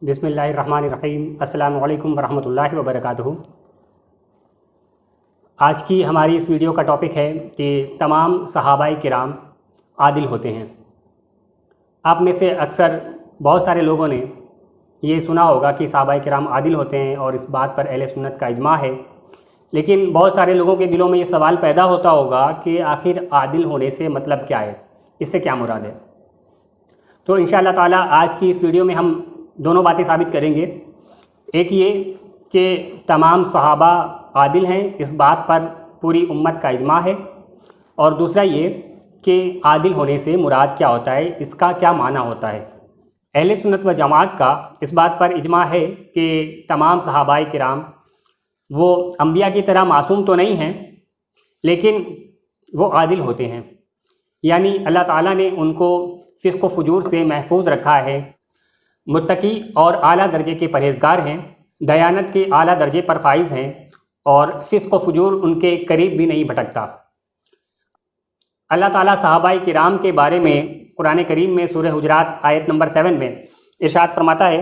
بسم اللہ الرحمن الرحیم۔ السلام علیکم ورحمۃ اللہ وبرکاتہ۔ آج کی ہماری اس ویڈیو کا ٹاپک ہے کہ تمام صحابہ کرام عادل ہوتے ہیں۔ آپ میں سے اکثر بہت سارے لوگوں نے یہ سنا ہوگا کہ صحابہ کرام عادل ہوتے ہیں اور اس بات پر اہل سنت کا اجماع ہے، لیکن بہت سارے لوگوں کے دلوں میں یہ سوال پیدا ہوتا ہوگا کہ آخر عادل ہونے سے مطلب کیا ہے، اس سے کیا مراد ہے۔ تو انشاءاللہ تعالی آج کی اس ویڈیو میں ہم دونوں باتیں ثابت کریں گے۔ ایک یہ کہ تمام صحابہ عادل ہیں، اس بات پر پوری امت کا اجماع ہے، اور دوسرا یہ کہ عادل ہونے سے مراد کیا ہوتا ہے، اس کا کیا معنی ہوتا ہے۔ اہل سنت و جماعت کا اس بات پر اجماع ہے کہ تمام صحابہ کرام وہ انبیاء کی طرح معصوم تو نہیں ہیں، لیکن وہ عادل ہوتے ہیں، یعنی اللہ تعالیٰ نے ان کو فسق و فجور سے محفوظ رکھا ہے، متقی اور اعلیٰ درجے کے پرہیزگار ہیں، دیانت کے اعلیٰ درجے پر فائز ہیں، اور فسق و فجور ان کے قریب بھی نہیں بھٹکتا۔ اللہ تعالیٰ صحابہ کرام کے بارے میں قرآن کریم میں سورہ حجرات آیت نمبر 7 میں ارشاد فرماتا ہے،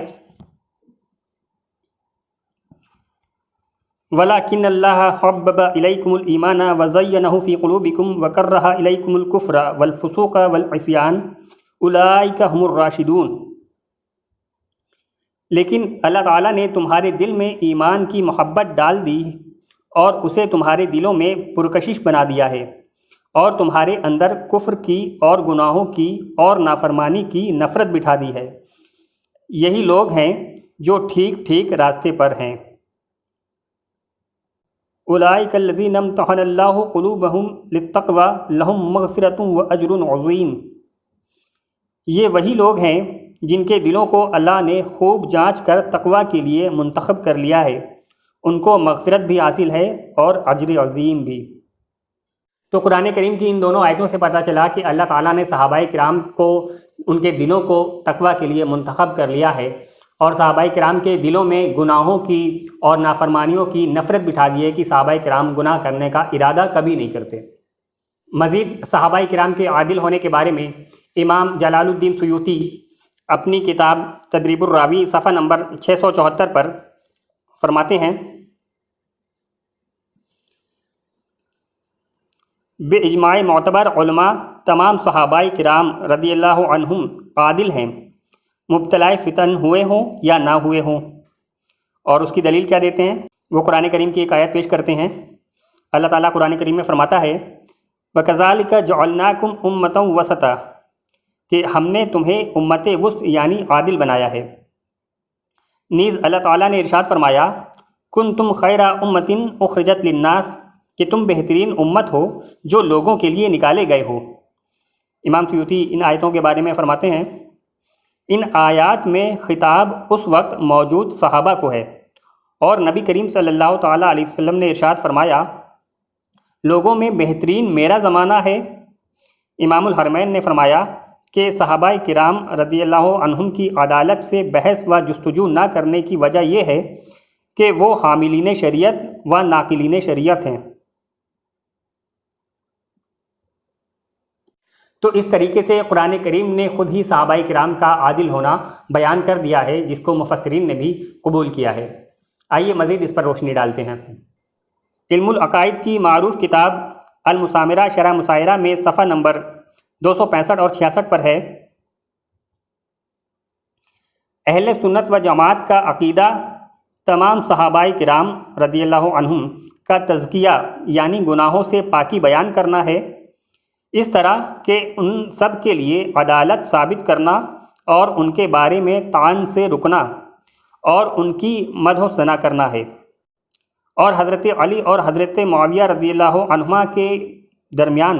وَلَكِنَّ اللَّهَ حَبَّبَ إِلَيْكُمُ الْإِيمَانَ وَزَيَّنَهُ فِي قُلُوبِكُمْ وَكَرَّهَ إِلَيْكُمُ الْكُفْرَ وَالْفُسُوقَ وَالْعِصْيَانَ أُولَئِكَ هُمُ الرَّاشِدُونَ۔ لیکن اللہ تعالیٰ نے تمہارے دل میں ایمان کی محبت ڈال دی اور اسے تمہارے دلوں میں پرکشش بنا دیا ہے، اور تمہارے اندر کفر کی اور گناہوں کی اور نافرمانی کی نفرت بٹھا دی ہے۔ یہی لوگ ہیں جو ٹھیک ٹھیک راستے پر ہیں۔ اولئک الذین امتحن اللہ قلوبہم للتقوی لہم مغفرۃ واجر عظیم۔ یہ وہی لوگ ہیں جن کے دلوں کو اللہ نے خوب جانچ کر تقوی کے لیے منتخب کر لیا ہے، ان کو مغفرت بھی حاصل ہے اور اجر عظیم بھی۔ تو قرآن کریم کی ان دونوں آیتوں سے پتہ چلا کہ اللہ تعالیٰ نے صحابہ کرام کو ان کے دلوں کو تقوی کے لیے منتخب کر لیا ہے، اور صحابہ کرام کے دلوں میں گناہوں کی اور نافرمانیوں کی نفرت بٹھا دی ہے کہ صحابہ کرام گناہ کرنے کا ارادہ کبھی نہیں کرتے۔ مزید صحابہ کرام کے عادل ہونے کے بارے میں امام جلال الدین سیوطی اپنی کتاب تدریب الراوی صفحہ نمبر 674 پر فرماتے ہیں، بے اجماع معتبر علماء تمام صحابہ کرام رضی اللہ عنہم عادل ہیں، مبتلا فتن ہوئے ہوں یا نہ ہوئے ہوں۔ اور اس کی دلیل کیا دیتے ہیں؟ وہ قرآن کریم کی ایک آیت پیش کرتے ہیں۔ اللہ تعالیٰ قرآن کریم میں فرماتا ہے، وَكَذَلِكَ جَعَلْنَاكُمْ أُمَّةً وَسَطًا، کہ ہم نے تمہیں امت وسط یعنی عادل بنایا ہے۔ نیز اللہ تعالیٰ نے ارشاد فرمایا، كُنْتُمْ خَيْرَ أُمَّةٍ أُخْرِجَتْ لِلنَّاسِ، کہ تم بہترین امت ہو جو لوگوں کے لیے نکالے گئے ہو۔ امام سیوطی ان آیتوں کے بارے میں فرماتے ہیں، ان آیات میں خطاب اس وقت موجود صحابہ کو ہے، اور نبی کریم صلی اللہ تعالیٰ علیہ وسلم نے ارشاد فرمایا، لوگوں میں بہترین میرا زمانہ ہے۔ امام الحرمین نے فرمایا کہ صحابہ کرام رضی اللہ عنہم کی عدالت سے بحث و جستجو نہ کرنے کی وجہ یہ ہے کہ وہ حاملین شریعت و ناقلین شریعت ہیں۔ تو اس طریقے سے قرآن کریم نے خود ہی صحابہ کرام کا عادل ہونا بیان کر دیا ہے، جس کو مفسرین نے بھی قبول کیا ہے۔ آئیے مزید اس پر روشنی ڈالتے ہیں۔ علم العقائد کی معروف کتاب المسامرہ شرح مسائرہ میں صفحہ نمبر 265 اور 66 پر ہے، اہل سنت و جماعت کا عقیدہ تمام صحابہ کرام رضی اللہ عنہم کا تزکیہ یعنی گناہوں سے پاکی بیان کرنا ہے، اس طرح کہ ان سب کے لیے عدالت ثابت کرنا اور ان کے بارے میں طعن سے رکنا اور ان کی مدح و ثنا کرنا ہے۔ اور حضرت علی اور حضرت معاویہ رضی اللہ عنہما کے درمیان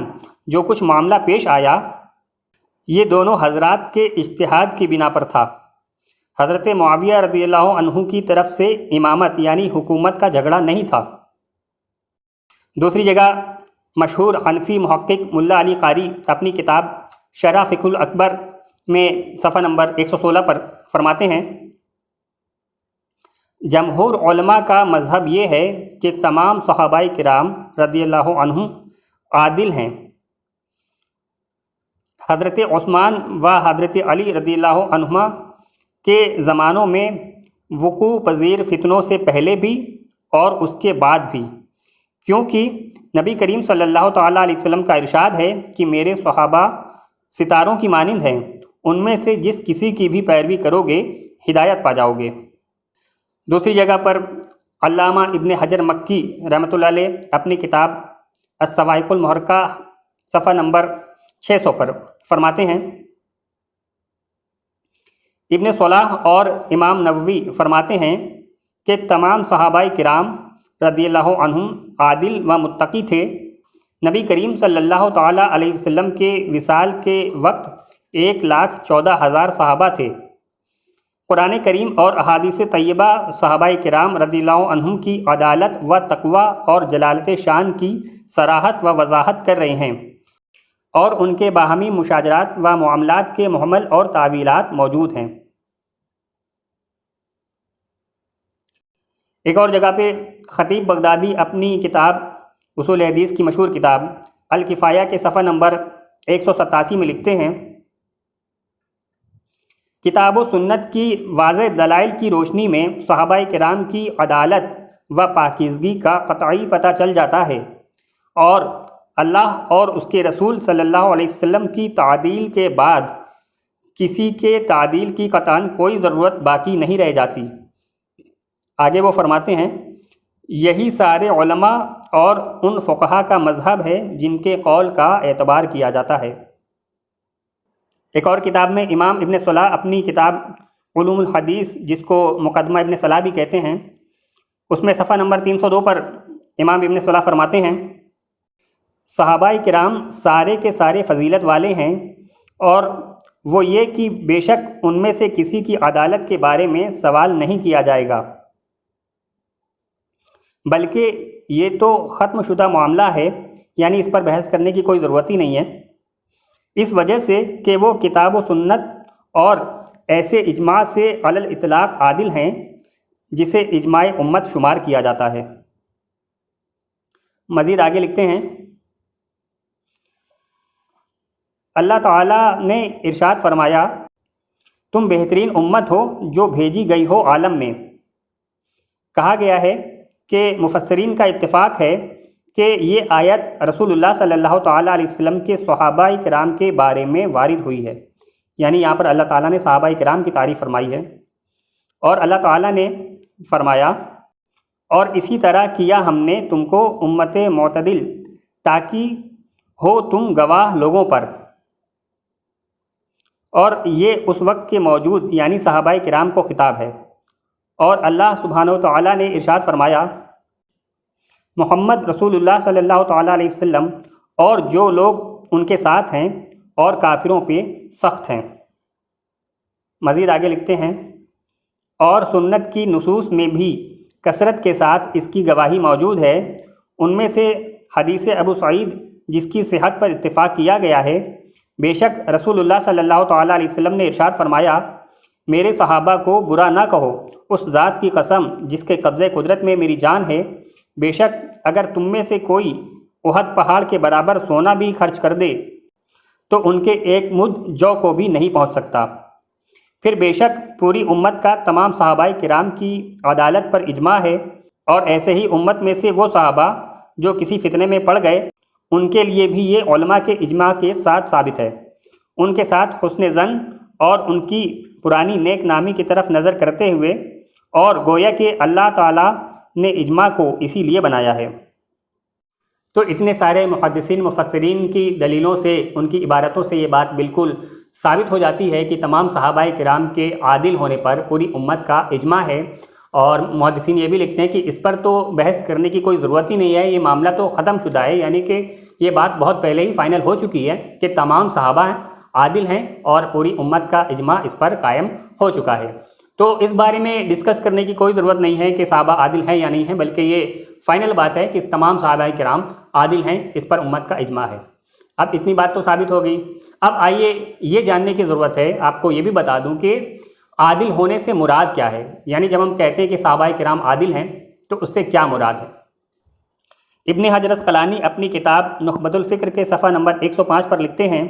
جو کچھ معاملہ پیش آیا، یہ دونوں حضرات کے اجتہاد کی بنا پر تھا۔ حضرت معاویہ رضی اللہ عنہ کی طرف سے امامت یعنی حکومت کا جھگڑا نہیں تھا۔ دوسری جگہ مشہور حنفی محقق ملا علی قاری اپنی کتاب شرح فقہ الاکبر میں صفحہ نمبر 116 پر فرماتے ہیں، جمہور علماء کا مذہب یہ ہے کہ تمام صحابہ کرام رضی اللہ عنہم عادل ہیں۔ حضرت عثمان و حضرت علی رضی اللہ عنہما کے زمانوں میں وقوع پذیر فتنوں سے پہلے بھی اور اس کے بعد بھی، کیونکہ نبی کریم صلی اللہ تعالیٰ علیہ وسلم کا ارشاد ہے کہ میرے صحابہ ستاروں کی مانند ہیں، ان میں سے جس کسی کی بھی پیروی کرو گے ہدایت پا جاؤ گے۔ دوسری جگہ پر علامہ ابن حجر مکی رحمۃ اللہ علیہ اپنی کتاب الصواعق المحرقہ صفحہ نمبر 600 پر فرماتے ہیں، ابن صلاح اور امام نووی فرماتے ہیں کہ تمام صحابہ کرام رضی اللہ عنہم عادل و متقی تھے۔ نبی کریم صلی اللہ تعالیٰ علیہ وسلم کے وصال کے وقت 1,14,000 صحابہ تھے۔ قرآن کریم اور احادیث طیبہ صحابہ کرام رضی اللہ عنہم کی عدالت و تقوی اور جلالت شان کی صراحت و وضاحت کر رہے ہیں، اور ان کے باہمی مشاجرات و معاملات کے محمل اور تعویلات موجود ہیں۔ ایک اور جگہ پہ خطیب بغدادی اپنی کتاب اصول حدیث کی مشہور کتاب الکفایہ کے صفحہ نمبر 187 میں لکھتے ہیں، کتاب و سنت کی واضح دلائل کی روشنی میں صحابہ کرام کی عدالت و پاکیزگی کا قطعی پتہ چل جاتا ہے، اور اللہ اور اس کے رسول صلی اللہ علیہ وسلم کی تعدیل کے بعد کسی کے تعدیل کی قطعاً کوئی ضرورت باقی نہیں رہ جاتی۔ آگے وہ فرماتے ہیں، یہی سارے علماء اور ان فقہا کا مذہب ہے جن کے قول کا اعتبار کیا جاتا ہے۔ ایک اور کتاب میں امام ابن صلاح اپنی کتاب علوم الحدیث، جس کو مقدمہ ابن صلاح بھی کہتے ہیں، اس میں صفحہ نمبر 302 پر امام ابن صلاح فرماتے ہیں، صحابہ کرام سارے کے سارے فضیلت والے ہیں، اور وہ یہ کہ بے شک ان میں سے کسی کی عدالت کے بارے میں سوال نہیں کیا جائے گا، بلکہ یہ تو ختم شدہ معاملہ ہے، یعنی اس پر بحث کرنے کی کوئی ضرورت ہی نہیں ہے، اس وجہ سے کہ وہ کتاب و سنت اور ایسے اجماع سے علی الاطلاق عادل ہیں جسے اجماع امت شمار کیا جاتا ہے۔ مزید آگے لکھتے ہیں، اللہ تعالیٰ نے ارشاد فرمایا، تم بہترین امت ہو جو بھیجی گئی ہو عالم میں۔ کہا گیا ہے کہ مفسرین کا اتفاق ہے کہ یہ آیت رسول اللہ صلی اللہ تعالیٰ علیہ وسلم کے صحابہ کرام کے بارے میں وارد ہوئی ہے، یعنی یہاں پر اللہ تعالیٰ نے صحابہ کرام کی تعریف فرمائی ہے، اور اللہ تعالیٰ نے فرمایا، اور اسی طرح کیا ہم نے تم کو امت معتدل تاکہ ہو تم گواہ لوگوں پر، اور یہ اس وقت کے موجود یعنی صحابہ کرام کو خطاب ہے۔ اور اللہ سبحانہ و تعالیٰ نے ارشاد فرمایا، محمد رسول اللہ صلی اللہ تعالیٰ علیہ وسلم اور جو لوگ ان کے ساتھ ہیں اور کافروں پہ سخت ہیں۔ مزید آگے لکھتے ہیں، اور سنت کی نصوص میں بھی کثرت کے ساتھ اس کی گواہی موجود ہے، ان میں سے حدیث ابو سعید جس کی صحت پر اتفاق کیا گیا ہے، بے شک رسول اللہ صلی اللہ تعالیٰ علیہ وسلم نے ارشاد فرمایا، میرے صحابہ کو برا نہ کہو، اس ذات کی قسم جس کے قبضے قدرت میں میری جان ہے، بے شک اگر تم میں سے کوئی احد پہاڑ کے برابر سونا بھی خرچ کر دے تو ان کے ایک مد جو کو بھی نہیں پہنچ سکتا۔ پھر بے شک پوری امت کا تمام صحابہ کرام کی عدالت پر اجماع ہے، اور ایسے ہی امت میں سے وہ صحابہ جو کسی فتنے میں پڑ گئے، ان کے لیے بھی یہ علماء کے اجماع کے ساتھ ثابت ہے۔ ان کے ساتھ حسن ظن اور ان کی پرانی نیک نامی کی طرف نظر کرتے ہوئے، اور گویا کہ اللہ تعالیٰ نے اجماع کو اسی لیے بنایا ہے۔ تو اتنے سارے محدثین مفسرین کی دلیلوں سے، ان کی عبارتوں سے یہ بات بالکل ثابت ہو جاتی ہے کہ تمام صحابہ کرام کے عادل ہونے پر پوری امت کا اجماع ہے، اور محدثین یہ بھی لکھتے ہیں کہ اس پر تو بحث کرنے کی کوئی ضرورت ہی نہیں ہے، یہ معاملہ تو ختم شدہ ہے، یعنی کہ یہ بات بہت پہلے ہی فائنل ہو چکی ہے کہ تمام صحابہ عادل ہیں اور پوری امت کا اجماع اس پر قائم ہو چکا ہے۔ تو اس بارے میں ڈسکس کرنے کی کوئی ضرورت نہیں ہے کہ صحابہ عادل ہیں یا نہیں ہیں، بلکہ یہ فائنل بات ہے کہ تمام صحابہ کرام عادل ہیں، اس پر امت کا اجماع ہے۔ اب اتنی بات تو ثابت ہو گئی، اب آئیے یہ جاننے کی ضرورت ہے، آپ کو یہ بھی بتا دوں کہ عادل ہونے سے مراد کیا ہے، یعنی جب ہم کہتے ہیں کہ صحابہ کرام عادل ہیں تو اس سے کیا مراد ہے۔ ابن حجر اسقلانی اپنی کتاب نخبۃ الفکر کے صفحہ نمبر 105 پر لکھتے ہیں،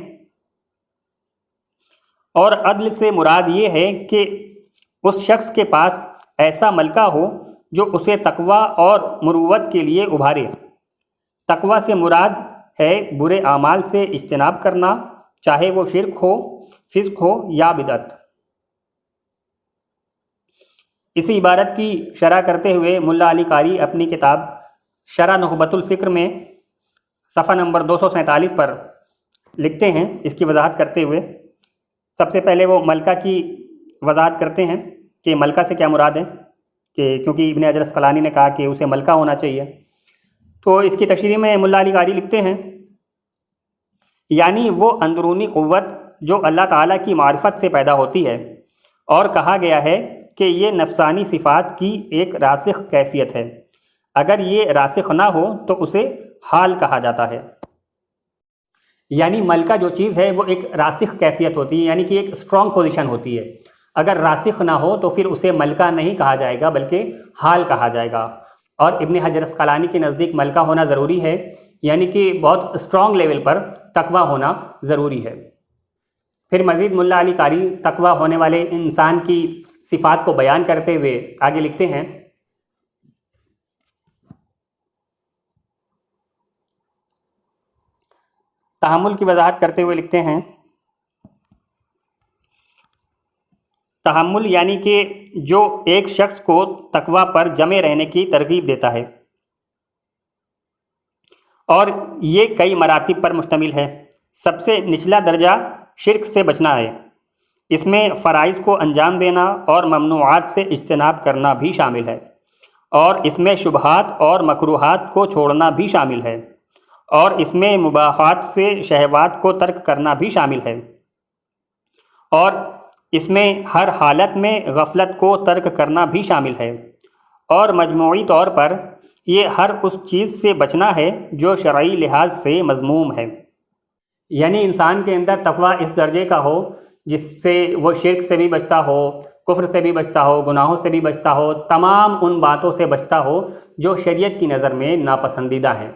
اور عدل سے مراد یہ ہے کہ اس شخص کے پاس ایسا ملکہ ہو جو اسے تقوی اور مروت کے لیے ابھارے۔ تقوی سے مراد ہے برے اعمال سے اجتناب کرنا، چاہے وہ شرک ہو، فسق ہو یا بدعت۔ اسی عبارت کی شرح کرتے ہوئے ملا علی قاری اپنی کتاب شرح نخبۃ الفکر میں صفحہ نمبر 247 پر لکھتے ہیں، اس کی وضاحت کرتے ہوئے سب سے پہلے وہ ملکہ کی وضاحت کرتے ہیں کہ ملکہ سے کیا مراد ہے، کہ کیونکہ ابن حجر اسقلانی نے کہا کہ اسے ملکہ ہونا چاہیے، تو اس کی تشریح میں ملا علی قاری لکھتے ہیں یعنی وہ اندرونی قوت جو اللہ تعالیٰ کی معرفت سے پیدا ہوتی ہے، اور کہا گیا ہے کہ یہ نفسانی صفات کی ایک راسخ کیفیت ہے، اگر یہ راسخ نہ ہو تو اسے حال کہا جاتا ہے۔ یعنی ملکہ جو چیز ہے وہ ایک راسخ کیفیت ہوتی ہے، یعنی کہ ایک اسٹرانگ پوزیشن ہوتی ہے، اگر راسخ نہ ہو تو پھر اسے ملکہ نہیں کہا جائے گا بلکہ حال کہا جائے گا۔ اور ابن حجر اسقلانی کے نزدیک ملکہ ہونا ضروری ہے، یعنی کہ بہت اسٹرانگ لیول پر تقوی ہونا ضروری ہے۔ پھر مزید ملا علی قاری تقوی ہونے والے انسان کی صفات کو بیان کرتے ہوئے آگے لکھتے ہیں، تحمل کی وضاحت کرتے ہوئے لکھتے ہیں، تحمل یعنی کہ جو ایک شخص کو تقوی پر جمے رہنے کی ترغیب دیتا ہے، اور یہ کئی مراتب پر مشتمل ہے۔ سب سے نچلا درجہ شرک سے بچنا ہے، اس میں فرائض کو انجام دینا اور ممنوعات سے اجتناب کرنا بھی شامل ہے، اور اس میں شبہات اور مکروہات کو چھوڑنا بھی شامل ہے، اور اس میں مباحات سے شہوات کو ترک کرنا بھی شامل ہے، اور اس میں ہر حالت میں غفلت کو ترک کرنا بھی شامل ہے، اور مجموعی طور پر یہ ہر اس چیز سے بچنا ہے جو شرعی لحاظ سے مذموم ہے۔ یعنی انسان کے اندر تقوی اس درجے کا ہو جس سے وہ شرک سے بھی بچتا ہو، کفر سے بھی بچتا ہو، گناہوں سے بھی بچتا ہو، تمام ان باتوں سے بچتا ہو جو شریعت کی نظر میں ناپسندیدہ ہیں۔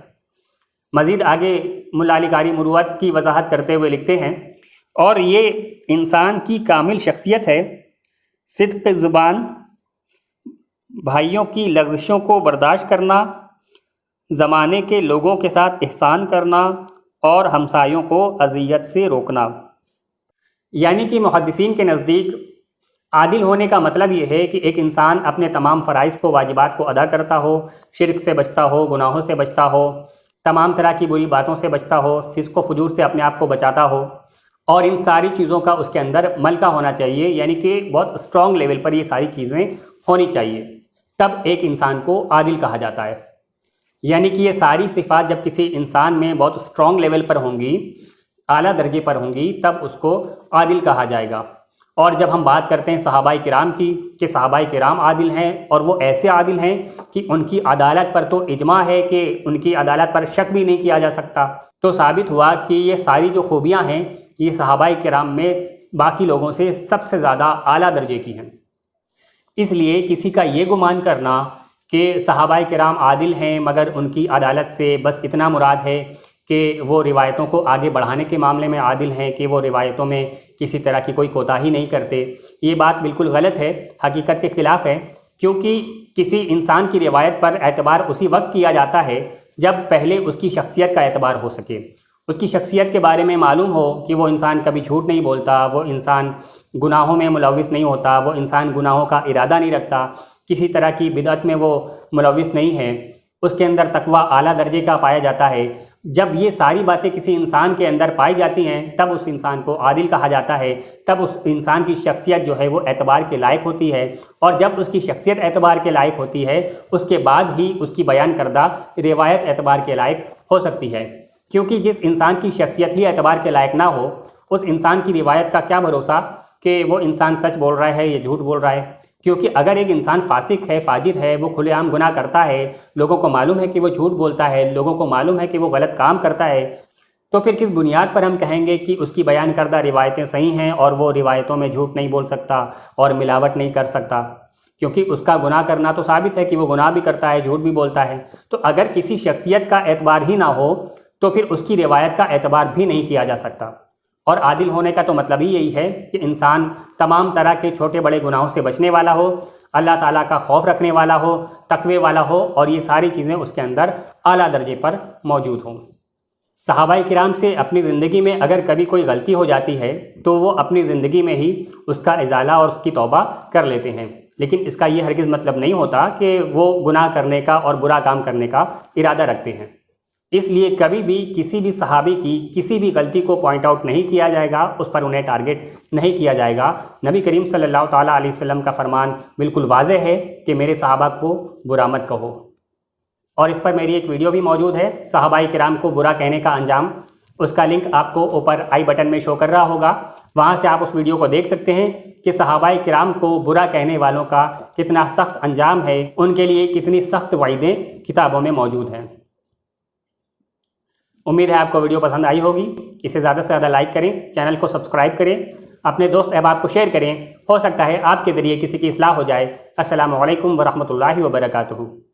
مزید آگے ملا علی قاری مروت کی وضاحت کرتے ہوئے لکھتے ہیں، اور یہ انسان کی کامل شخصیت ہے، صدق زبان، بھائیوں کی لغزشوں کو برداشت کرنا، زمانے کے لوگوں کے ساتھ احسان کرنا، اور ہمسایوں کو اذیت سے روکنا۔ یعنی کہ محدثین کے نزدیک عادل ہونے کا مطلب یہ ہے کہ ایک انسان اپنے تمام فرائض کو، واجبات کو ادا کرتا ہو، شرک سے بچتا ہو، گناہوں سے بچتا ہو، تمام طرح کی بری باتوں سے بچتا ہو، فسق و فجور سے اپنے آپ کو بچاتا ہو، اور ان ساری چیزوں کا اس کے اندر ملکہ ہونا چاہیے، یعنی کہ بہت اسٹرانگ لیول پر یہ ساری چیزیں ہونی چاہیے، تب ایک انسان کو عادل کہا جاتا ہے۔ یعنی کہ یہ ساری صفات جب کسی انسان میں بہت اسٹرانگ لیول پر ہوں گی، اعلیٰ درجے پر ہوں گی، تب اس کو عادل کہا جائے گا۔ اور جب ہم بات کرتے ہیں صحابہ کرام کی کہ صحابہ کرام عادل ہیں، اور وہ ایسے عادل ہیں کہ ان کی عدالت پر تو اجماع ہے کہ ان کی عدالت پر شک بھی نہیں کیا جا سکتا، تو ثابت ہوا کہ یہ ساری جو خوبیاں ہیں یہ صحابہ کرام میں باقی لوگوں سے سب سے زیادہ اعلیٰ درجے کی ہیں۔ اس لیے کسی کا یہ گمان کرنا کہ صحابہ کرام عادل ہیں مگر ان کی عدالت سے بس اتنا مراد ہے کہ وہ روایتوں کو آگے بڑھانے کے معاملے میں عادل ہیں، کہ وہ روایتوں میں کسی طرح کی کوئی کوتاہی نہیں کرتے، یہ بات بالکل غلط ہے، حقیقت کے خلاف ہے، کیونکہ کسی انسان کی روایت پر اعتبار اسی وقت کیا جاتا ہے جب پہلے اس کی شخصیت کا اعتبار ہو سکے، اس کی شخصیت کے بارے میں معلوم ہو کہ وہ انسان کبھی جھوٹ نہیں بولتا، وہ انسان گناہوں میں ملوث نہیں ہوتا، وہ انسان گناہوں کا ارادہ نہیں رکھتا، کسی طرح کی بدعت میں وہ ملوث نہیں ہے، اس کے اندر تقوی اعلیٰ درجے کا پایا جاتا ہے۔ جب یہ ساری باتیں کسی انسان کے اندر پائی جاتی ہیں تب اس انسان کو عادل کہا جاتا ہے، تب اس انسان کی شخصیت جو ہے وہ اعتبار کے لائق ہوتی ہے، اور جب اس کی شخصیت اعتبار کے لائق ہوتی ہے اس کے بعد ہی اس کی بیان کردہ روایت اعتبار کے لائق ہو سکتی ہے، کیونکہ جس انسان کی شخصیت ہی اعتبار کے لائق نہ ہو اس انسان کی روایت کا کیا بھروسہ کہ وہ انسان سچ بول رہا ہے یا جھوٹ بول رہا ہے، کیونکہ اگر ایک انسان فاسق ہے، فاجر ہے، وہ کھلے عام گناہ کرتا ہے، لوگوں کو معلوم ہے کہ وہ جھوٹ بولتا ہے، لوگوں کو معلوم ہے کہ وہ غلط کام کرتا ہے، تو پھر کس بنیاد پر ہم کہیں گے کہ اس کی بیان کردہ روایتیں صحیح ہیں اور وہ روایتوں میں جھوٹ نہیں بول سکتا اور ملاوٹ نہیں کر سکتا، کیونکہ اس کا گناہ کرنا تو ثابت ہے کہ وہ گناہ بھی کرتا ہے، جھوٹ بھی بولتا ہے۔ تو اگر کسی شخصیت کا اعتبار ہی نہ ہو تو پھر اس کی روایت کا اعتبار بھی نہیں کیا جا سکتا، اور عادل ہونے کا تو مطلب ہی یہی ہے کہ انسان تمام طرح کے چھوٹے بڑے گناہوں سے بچنے والا ہو، اللہ تعالیٰ کا خوف رکھنے والا ہو، تقوی والا ہو، اور یہ ساری چیزیں اس کے اندر اعلیٰ درجے پر موجود ہوں۔ صحابہ کرام سے اپنی زندگی میں اگر کبھی کوئی غلطی ہو جاتی ہے تو وہ اپنی زندگی میں ہی اس کا ازالہ اور اس کی توبہ کر لیتے ہیں، لیکن اس کا یہ ہرگز مطلب نہیں ہوتا کہ وہ گناہ کرنے کا اور برا کام کرنے کا ارادہ رکھتے ہیں۔ اس لیے کبھی بھی کسی بھی صحابی کی کسی بھی غلطی کو پوائنٹ آؤٹ نہیں کیا جائے گا، اس پر انہیں ٹارگٹ نہیں کیا جائے گا۔ نبی کریم صلی اللہ تعالیٰ علیہ وسلم کا فرمان بالکل واضح ہے کہ میرے صحابہ کو برا مت کہو، اور اس پر میری ایک ویڈیو بھی موجود ہے، صحابہ کرام کو برا کہنے کا انجام۔ اس کا لنک آپ کو اوپر آئی بٹن میں شو کر رہا ہوگا، وہاں سے آپ اس ویڈیو کو دیکھ سکتے ہیں کہ صحابہ کرام کو برا کہنے والوں کا کتنا سخت انجام ہے، ان کے لیے کتنی سخت وعیدیں کتابوں میں موجود ہیں۔ امید ہے آپ کو ویڈیو پسند آئی ہوگی، اسے زیادہ سے زیادہ لائک کریں، چینل کو سبسکرائب کریں، اپنے دوست احباب کو شیئر کریں، ہو سکتا ہے آپ کے ذریعے کسی کی اصلاح ہو جائے۔ السلام علیکم ورحمۃ اللہ وبرکاتہ۔